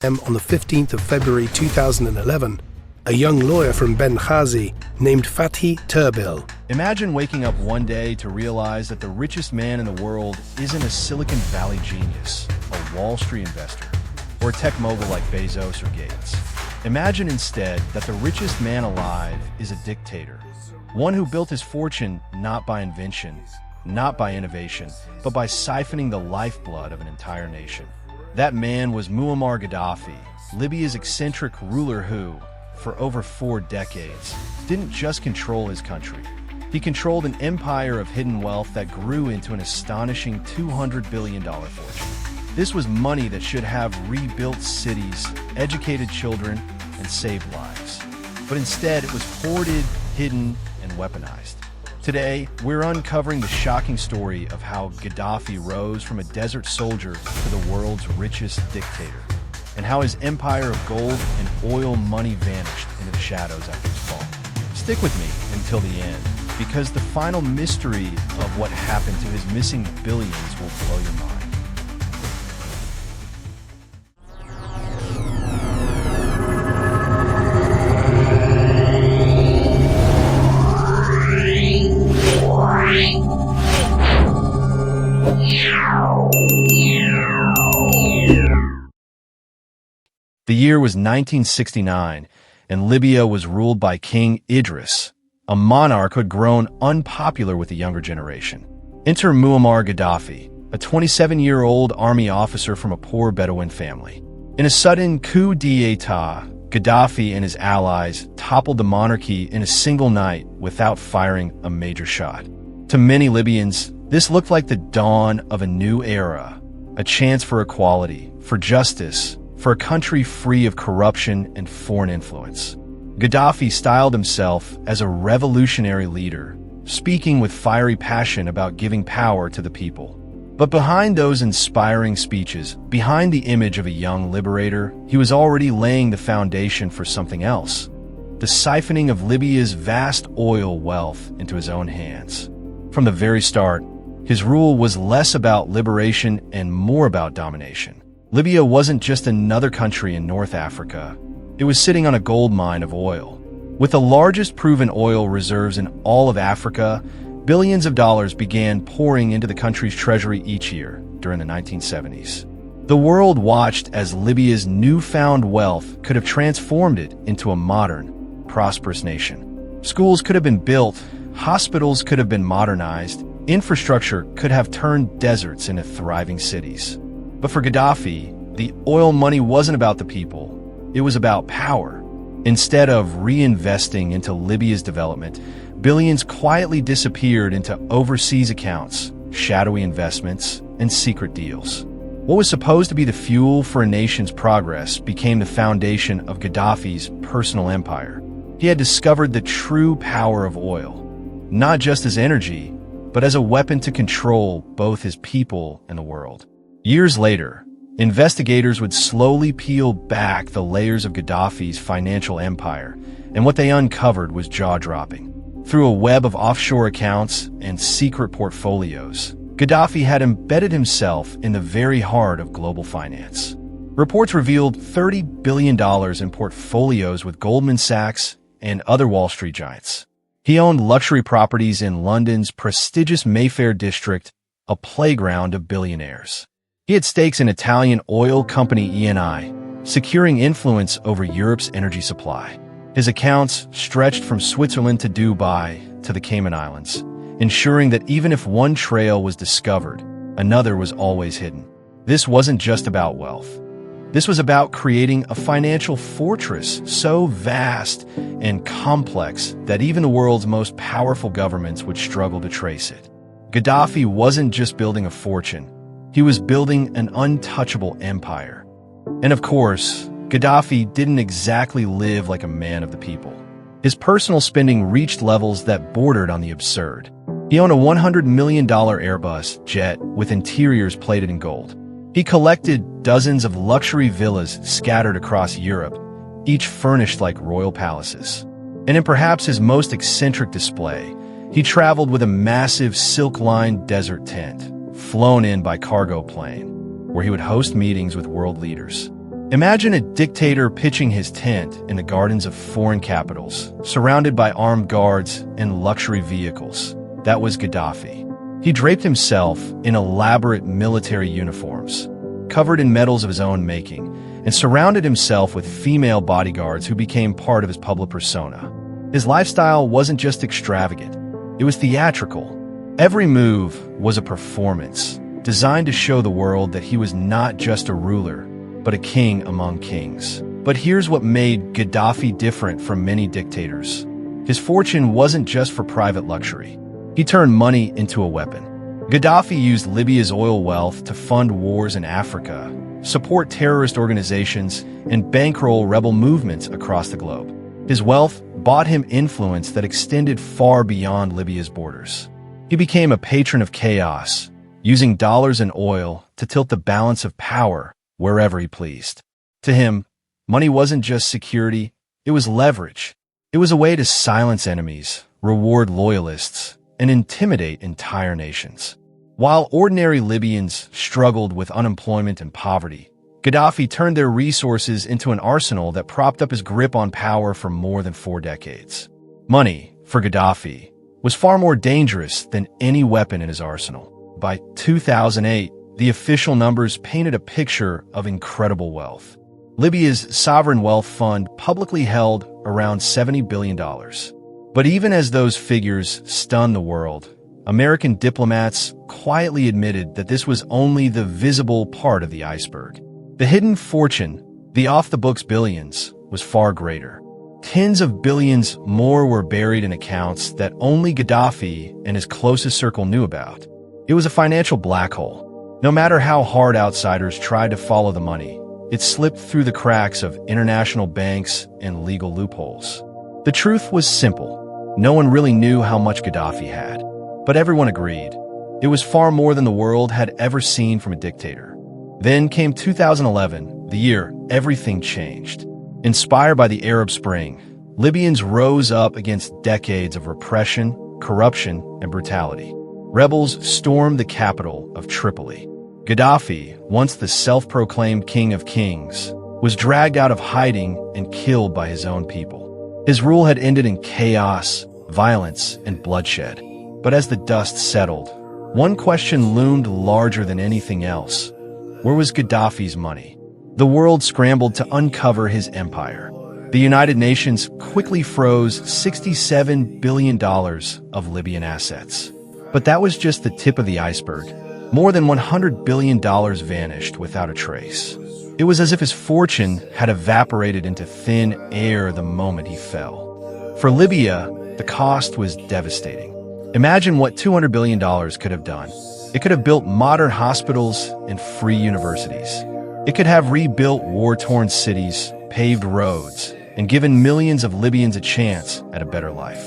On the 15th of February 2011, a young lawyer from Benghazi named Fathi Terbil. Imagine waking up one day to realize that the richest man in the world isn't a Silicon Valley genius, a Wall Street investor, or a tech mogul like Bezos or Gates. Imagine instead that the richest man alive is a dictator, one who built his fortune not by invention, not by innovation, but by siphoning the lifeblood of an entire nation. That man was Muammar Gaddafi, Libya's eccentric ruler who, for over 4 decades, didn't just control his country. He controlled an empire of hidden wealth that grew into an astonishing $200 billion fortune. This was money that should have rebuilt cities, educated children, and saved lives. But instead, it was hoarded, hidden, and weaponized. Today, we're uncovering the shocking story of how Gaddafi rose from a desert soldier to the world's richest dictator, and how his empire of gold and oil money vanished into the shadows after his fall. Stick with me until the end, because the final mystery of what happened to his missing billions will blow your mind. The year was 1969, and Libya was ruled by King Idris, a monarch who had grown unpopular with the younger generation. Enter Muammar Gaddafi, a 27-year-old army officer from a poor Bedouin family. In a sudden coup d'etat, Gaddafi and his allies toppled the monarchy in a single night without firing a major shot. To many Libyans, this looked like the dawn of a new era, a chance for equality, for justice, for a country free of corruption and foreign influence. Gaddafi styled himself as a revolutionary leader, speaking with fiery passion about giving power to the people. But behind those inspiring speeches, behind the image of a young liberator, he was already laying the foundation for something else: the siphoning of Libya's vast oil wealth into his own hands. From the very start, his rule was less about liberation and more about domination. Libya wasn't just another country in North Africa. It was sitting on a gold mine of oil. With the largest proven oil reserves in all of Africa, billions of dollars began pouring into the country's treasury each year during the 1970s. The world watched as Libya's newfound wealth could have transformed it into a modern, prosperous nation. Schools could have been built, hospitals could have been modernized, infrastructure could have turned deserts into thriving cities. But for Gaddafi, the oil money wasn't about the people. It was about power. Instead of reinvesting into Libya's development, billions quietly disappeared into overseas accounts, shadowy investments, and secret deals. What was supposed to be the fuel for a nation's progress became the foundation of Gaddafi's personal empire. He had discovered the true power of oil, not just as energy, but as a weapon to control both his people and the world. Years later, investigators would slowly peel back the layers of Gaddafi's financial empire, and what they uncovered was jaw-dropping. Through a web of offshore accounts and secret portfolios, Gaddafi had embedded himself in the very heart of global finance. Reports revealed $30 billion in portfolios with Goldman Sachs and other Wall Street giants. He owned luxury properties in London's prestigious Mayfair district, a playground of billionaires. He had stakes in Italian oil company Eni, securing influence over Europe's energy supply. His accounts stretched from Switzerland to Dubai to the Cayman Islands, ensuring that even if one trail was discovered, another was always hidden. This wasn't just about wealth. This was about creating a financial fortress so vast and complex that even the world's most powerful governments would struggle to trace it. Gaddafi wasn't just building a fortune. He was building an untouchable empire. And of course, Gaddafi didn't exactly live like a man of the people. His personal spending reached levels that bordered on the absurd. He owned a $100 million Airbus jet with interiors plated in gold. He collected dozens of luxury villas scattered across Europe, each furnished like royal palaces. And in perhaps his most eccentric display, he traveled with a massive silk-lined desert tent, flown in by cargo plane, where he would host meetings with world leaders. Imagine a dictator pitching his tent in the gardens of foreign capitals, surrounded by armed guards and luxury vehicles. That was Gaddafi. He draped himself in elaborate military uniforms, covered in medals of his own making, and surrounded himself with female bodyguards who became part of his public persona. His lifestyle wasn't just extravagant, it was theatrical. Every move was a performance, designed to show the world that he was not just a ruler, but a king among kings. But here's what made Gaddafi different from many dictators. His fortune wasn't just for private luxury. He turned money into a weapon. Gaddafi used Libya's oil wealth to fund wars in Africa, support terrorist organizations, and bankroll rebel movements across the globe. His wealth bought him influence that extended far beyond Libya's borders. He became a patron of chaos, using dollars and oil to tilt the balance of power wherever he pleased. To him, money wasn't just security, it was leverage. It was a way to silence enemies, reward loyalists, and intimidate entire nations. While ordinary Libyans struggled with unemployment and poverty, Gaddafi turned their resources into an arsenal that propped up his grip on power for more than 4 decades. Money, for Gaddafi, was far more dangerous than any weapon in his arsenal. By 2008, the official numbers painted a picture of incredible wealth. Libya's sovereign wealth fund publicly held around $70 billion. But even as those figures stunned the world, American diplomats quietly admitted that this was only the visible part of the iceberg. The hidden fortune, the off-the-books billions, was far greater. Tens of billions more were buried in accounts that only Gaddafi and his closest circle knew about. It was a financial black hole. No matter how hard outsiders tried to follow the money, it slipped through the cracks of international banks and legal loopholes. The truth was simple. No one really knew how much Gaddafi had, but everyone agreed. It was far more than the world had ever seen from a dictator. Then came 2011, the year everything changed. Inspired by the Arab Spring, Libyans rose up against decades of repression, corruption, and brutality. Rebels stormed the capital of Tripoli. Gaddafi, once the self-proclaimed king of kings, was dragged out of hiding and killed by his own people. His rule had ended in chaos, violence, and bloodshed. But as the dust settled, one question loomed larger than anything else. Where was Gaddafi's money? The world scrambled to uncover his empire. The United Nations quickly froze $67 billion of Libyan assets. But that was just the tip of the iceberg. More than $100 billion vanished without a trace. It was as if his fortune had evaporated into thin air the moment he fell. For Libya, the cost was devastating. Imagine what $200 billion could have done. It could have built modern hospitals and free universities. It could have rebuilt war-torn cities, paved roads, and given millions of Libyans a chance at a better life.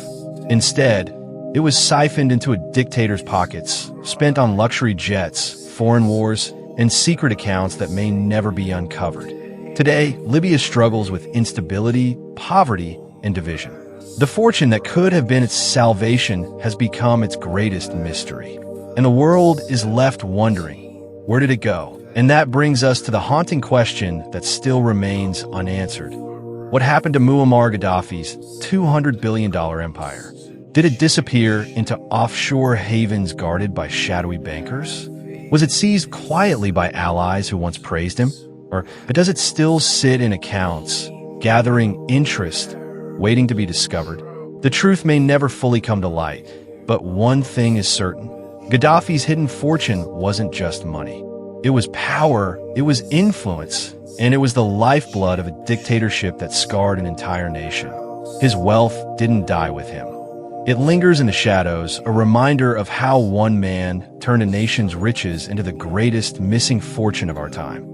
Instead, it was siphoned into a dictator's pockets, spent on luxury jets, foreign wars, and secret accounts that may never be uncovered. Today, Libya struggles with instability, poverty, and division. The fortune that could have been its salvation has become its greatest mystery. And the world is left wondering, where did it go? And that brings us to the haunting question that still remains unanswered. What happened to Muammar Gaddafi's $200 billion empire? Did it disappear into offshore havens guarded by shadowy bankers? Was it seized quietly by allies who once praised him? Or does it still sit in accounts, gathering interest, waiting to be discovered? The truth may never fully come to light, but one thing is certain. Gaddafi's hidden fortune wasn't just money. It was power, it was influence, and it was the lifeblood of a dictatorship that scarred an entire nation. His wealth didn't die with him. It lingers in the shadows, a reminder of how one man turned a nation's riches into the greatest missing fortune of our time.